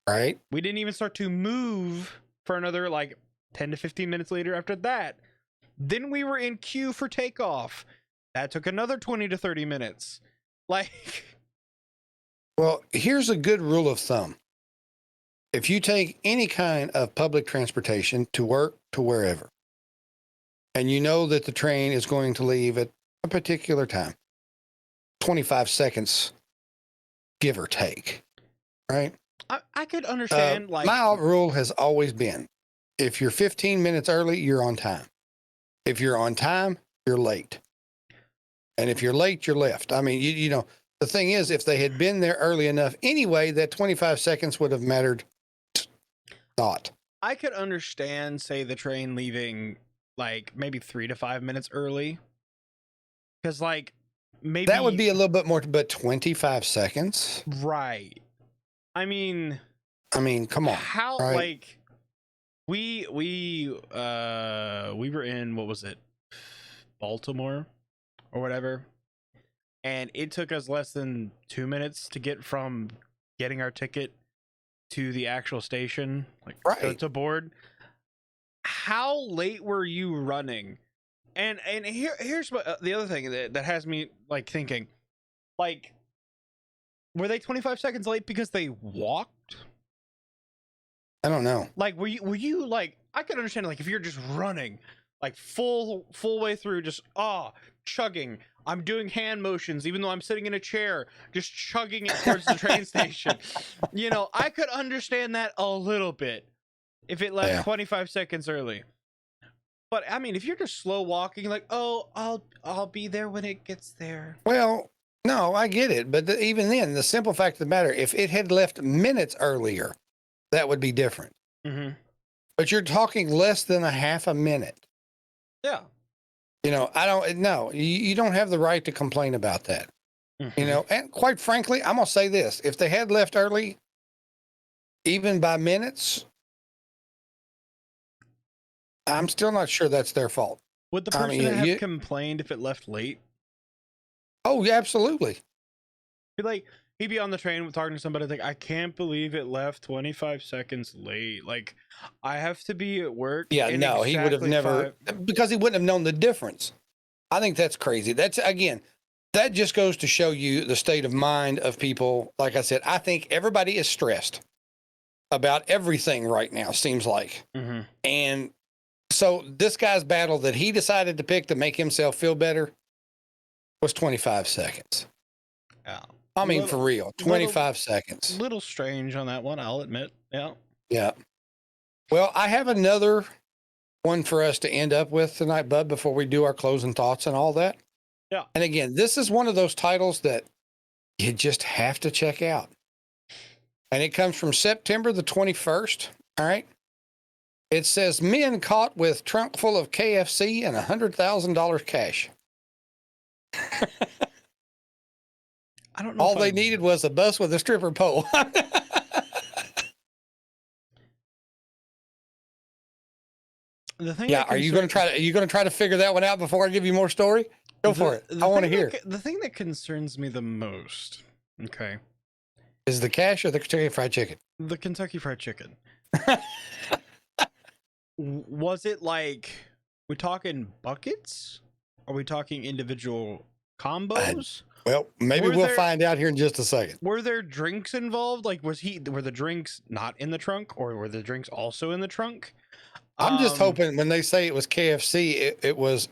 Right. We didn't even start to move for another like 10 to 15 minutes later after that. Then we were in queue for takeoff. That took another 20 to 30 minutes. Like, Well, here's a good rule of thumb. If you take any kind of public transportation to work, to wherever, and you know that the train is going to leave at a particular time, 25 seconds, give or take, right? I could understand, like, my rule has always been, if you're 15 minutes early, you're on time. If you're on time, you're late. And if you're late, you're left. I mean, you know, the thing is, if they had been there early enough anyway, that 25 seconds would have mattered not. I could understand, say, the train leaving like maybe 3 to 5 minutes early. Because, like, maybe That would be a little bit more, but 25 seconds? right. I mean, come on. how, right? like, we were in, what was it, Baltimore or whatever, and it took us less than 2 minutes to get from getting our ticket to the actual station, like, Right. to board. How late were you running? And here's what the other thing that has me like thinking, like, were they 25 seconds late because they walked? I don't know. Like, were you like, I could understand, like, if you're just running like full way through, just chugging. I'm doing hand motions even though I'm sitting in a chair, just chugging it towards the train station. You know, I could understand that a little bit if it left 25 seconds early. But I mean, if you're just slow walking, like, oh, I'll be there when it gets there. Well, no, I get it. But even then, the simple fact of the matter, if it had left minutes earlier, that would be different. Mm-hmm. But you're talking less than a half a minute. Yeah. You know, you don't have the right to complain about that. Mm-hmm. You know, and quite frankly, I'm going to say this. If they had left early, even by minutes, I'm still not sure that's their fault. Would the person have complained if it left late? Oh, yeah, absolutely. He'd be on the train talking to somebody like, I can't believe it left 25 seconds late. Like, I have to be at work. Yeah, no, he would have never, because he wouldn't have known the difference. I think that's crazy. That's, again, that just goes to show you the state of mind of people. Like I said, I think everybody is stressed about everything right now, seems like. Mm-hmm. And so this guy's battle that he decided to pick to make himself feel better was 25 seconds. Yeah. I mean, for real, 25 seconds. Little strange on that one, I'll admit. Yeah. Yeah. Well, I have another one for us to end up with tonight, Bub, before we do our closing thoughts and all that. Yeah. And again, this is one of those titles that you just have to check out. And it comes from September the 21st. All right. It says, men caught with trunk full of KFC and $100,000 cash. I don't know. All they needed was a bus with a stripper pole. The thing, yeah. Are you going to try to figure that one out before I give you more story? Go for it. I want to hear. The thing that concerns me the most, okay, is the cash or the Kentucky Fried Chicken? The Kentucky Fried Chicken. Was it like, we talking buckets? Are we talking individual combos? Well, maybe we'll find out here in just a second. Were there drinks involved? Like, were the drinks not in the trunk, or were the drinks also in the trunk? I'm just hoping when they say it was KFC, it was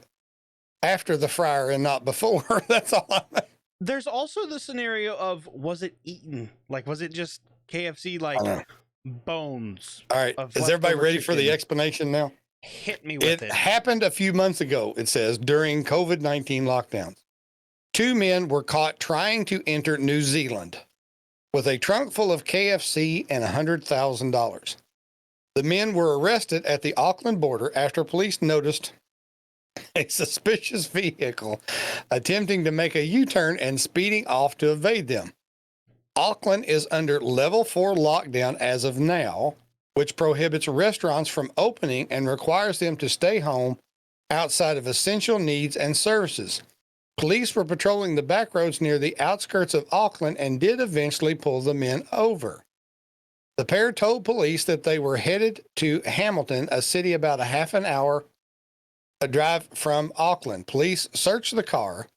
after the fryer and not before. That's all I'm. There's also the scenario of, was it eaten? Like, was it just KFC, like, bones? All right. Is everybody ready for the explanation now? Hit me with It it. happened a few months ago, it says, during COVID-19 lockdowns. 2 men were caught trying to enter New Zealand with a trunk full of KFC and $100,000. The men were arrested at the Auckland border after police noticed a suspicious vehicle attempting to make a U-turn and speeding off to evade them. Auckland is under level 4 lockdown as of now, which prohibits restaurants from opening and requires them to stay home outside of essential needs and services. Police were patrolling the back roads near the outskirts of Auckland and did eventually pull the men over. The pair told police that they were headed to Hamilton, a city about a half an hour a drive from Auckland. Police searched the car,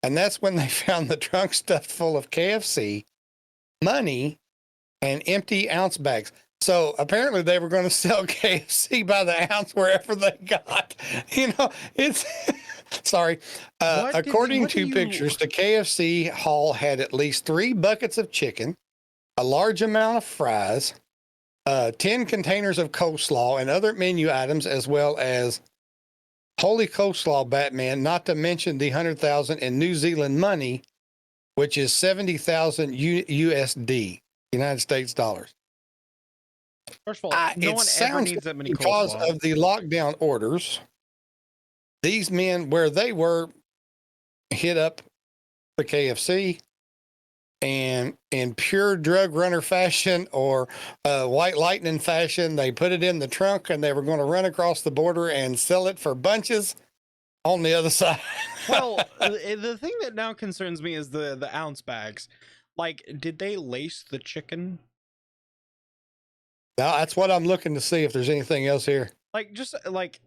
and that's when they found the trunk stuffed full of KFC, money, and empty ounce bags. So apparently they were going to sell KFC by the ounce wherever they got. It's sorry. According to pictures, the KFC haul had at least 3 buckets of chicken, a large amount of fries, 10 containers of coleslaw and other menu items, as well as holy coleslaw, Batman, not to mention the 100,000 in New Zealand money, which is 70,000 USD, United States dollars. First of all, no one ever needs that many because coleslaw. of the lockdown orders. These men, where they were, hit up the KFC, and in pure drug runner fashion or white lightning fashion, they put it in the trunk and they were going to run across the border and sell it for bunches on the other side. Well, the thing that now concerns me is the ounce bags. Like, did they lace the chicken? Now that's what I'm looking to see if there's anything else here. Like, just like,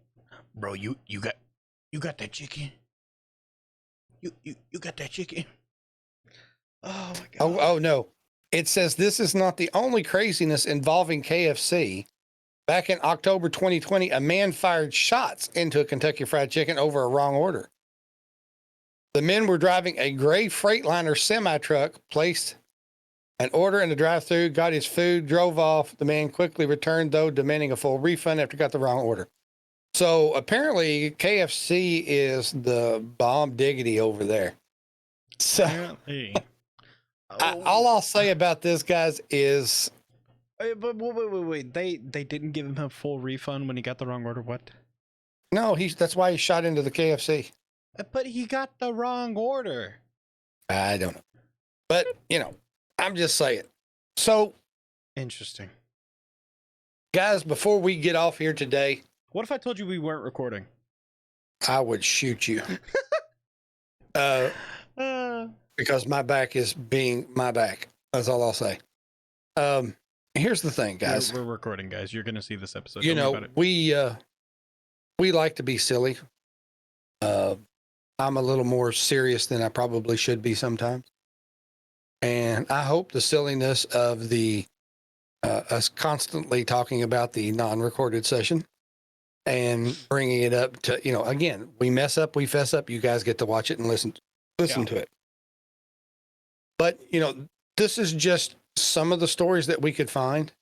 bro, you got that chicken? You got that chicken? Oh my god. Oh no. It says this is not the only craziness involving KFC. Back in October 2020, a man fired shots into a Kentucky Fried Chicken over a wrong order. The men were driving a gray Freightliner semi-truck, placed an order in the drive-thru, got his food, drove off. The man quickly returned, though, demanding a full refund after he got the wrong order. So apparently KFC is the bomb diggity over there. So Apparently. all I'll say about this, guys, is... But wait. They didn't give him a full refund when he got the wrong order. What? No, that's why he shot into the KFC. But he got the wrong order. I don't know. But, I'm just saying. So, Interesting. guys, before we get off here today, What if I told you we weren't recording? I would shoot you. Because my back is being my back. That's all I'll say. Here's the thing, guys. We're recording, guys. You're going to see this episode. We like to be silly. I'm a little more serious than I probably should be sometimes. And I hope the silliness of the us constantly talking about the non-recorded session and bringing it up to, again, we mess up, we fess up. You guys get to watch it and listen to it. But, this is just some of the stories that we could find.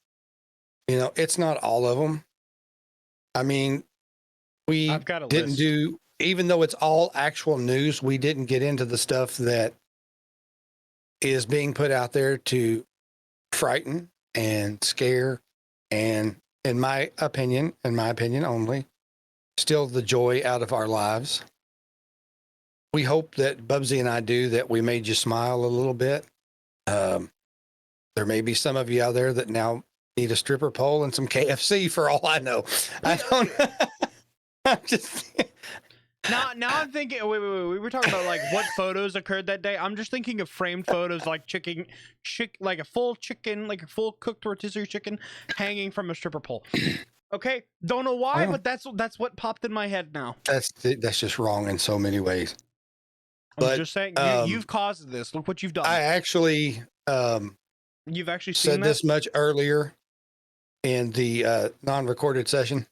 It's not all of them. I mean, we didn't do, even though it's all actual news, we didn't get into the stuff that is being put out there to frighten and scare and, in my opinion only, steal the joy out of our lives. We hope that BUBBZI and I do that. We made you smile a little bit. There may be some of you out there that now need a stripper pole and some KFC for all I know. I don't know. I'm just... Now I'm thinking, wait, we were talking about like what photos occurred that day. I'm just thinking of framed photos, like like a full chicken, like a full cooked rotisserie chicken hanging from a stripper pole. Okay. Don't know why, but that's what popped in my head now. That's just wrong in so many ways. I'm just saying, you've caused this. Look what you've done. I actually, you've actually said this much earlier in the non-recorded session,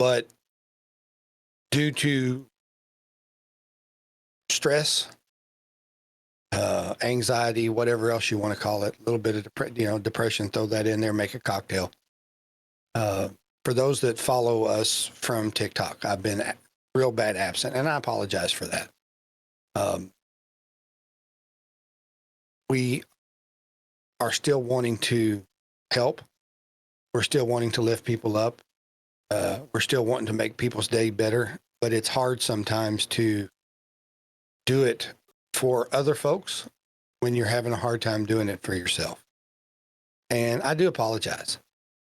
but due to stress, anxiety, whatever else you want to call it, a little bit of depression, throw that in there, make a cocktail. for those that follow us from TikTok, I've been real bad absent, and I apologize for that. We are still wanting to help. We're still wanting to lift people up. We're still wanting to make people's day better, but it's hard sometimes to do it for other folks when you're having a hard time doing it for yourself. And I do apologize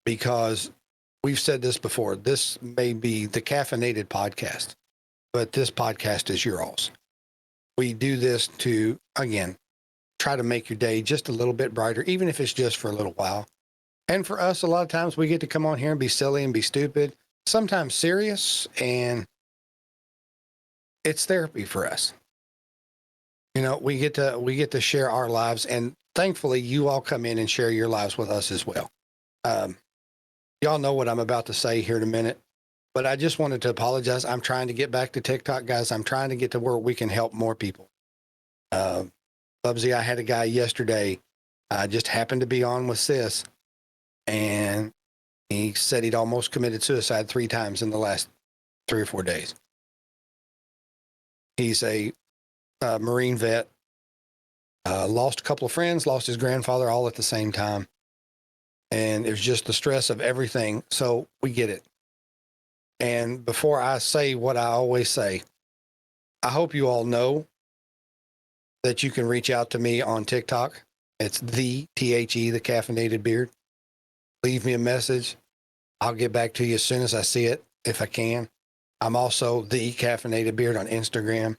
because we've said this before. This may be the caffeinated podcast, but this podcast is yours. We do this to, again, try to make your day just a little bit brighter, even if it's just for a little while. And for us, a lot of times we get to come on here and be silly and be stupid, sometimes serious, and it's therapy for us. You know, we get to share our lives, and thankfully you all come in and share your lives with us as well. Y'all know what I'm about to say here in a minute, but I just wanted to apologize. I'm trying to get back to TikTok, guys. I'm trying to get to where we can help more people. BUBBZI, I had a guy yesterday. I just happened to be on with Sis, and he said he'd almost committed suicide 3 times in the last 3 or 4 days. He's a Marine vet, lost a couple of friends, lost his grandfather all at the same time. And it was just the stress of everything. So we get it. And before I say what I always say, I hope you all know that you can reach out to me on TikTok. It's the THE, the Caffeinated Beard. Leave me a message. I'll get back to you as soon as I see it, if I can. I'm also the Caffeinated Beard on Instagram.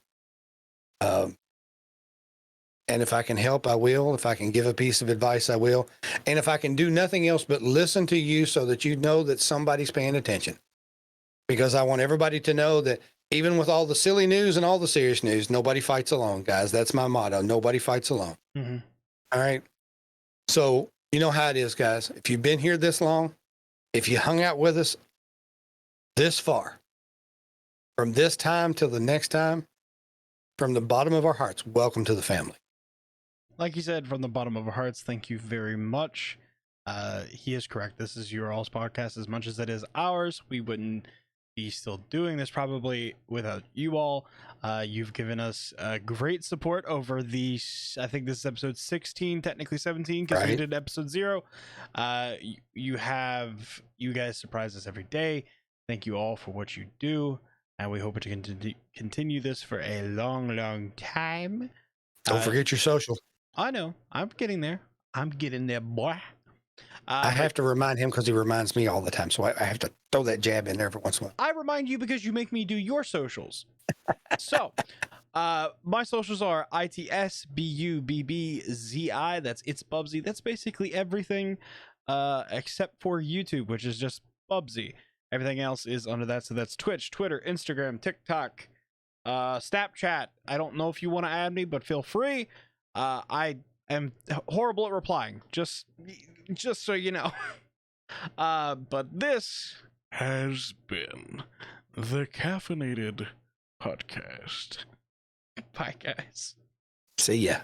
And if I can help, I will. If I can give a piece of advice, I will. And if I can do nothing else but listen to you so that you know that somebody's paying attention. Because I want everybody to know that even with all the silly news and all the serious news, nobody fights alone, guys. That's my motto. Nobody fights alone. Mm-hmm. All right. So you know how it is, guys. If you've been here this long, if you hung out with us this far, from this time till the next time, from the bottom of our hearts, welcome to the family. Like you said, from the bottom of our hearts, thank you very much. He is correct. This is your all's podcast as much as it is ours. We wouldn't be still doing this probably without you all. You've given us great support over the, I think this is episode 16, technically 17, because we did episode 0. You guys surprise us every day. Thank you all for what you do. And we hope to continue this for a long, long time. Don't forget your social. I know. I'm getting there. I'm getting there, boy. I have to remind him because he reminds me all the time. So I have to throw that jab in there every once in a while. I remind you because you make me do your socials. So, my socials are ITSBUBBZI. That's It's BUBBZI. That's basically everything except for YouTube, which is just BUBBZI. Everything else is under that. So that's Twitch, Twitter, Instagram, TikTok, Snapchat. I don't know if you want to add me, but feel free. I am horrible at replying, just so you know. But this has been the Caffeinated Podcast. Bye, guys. See ya.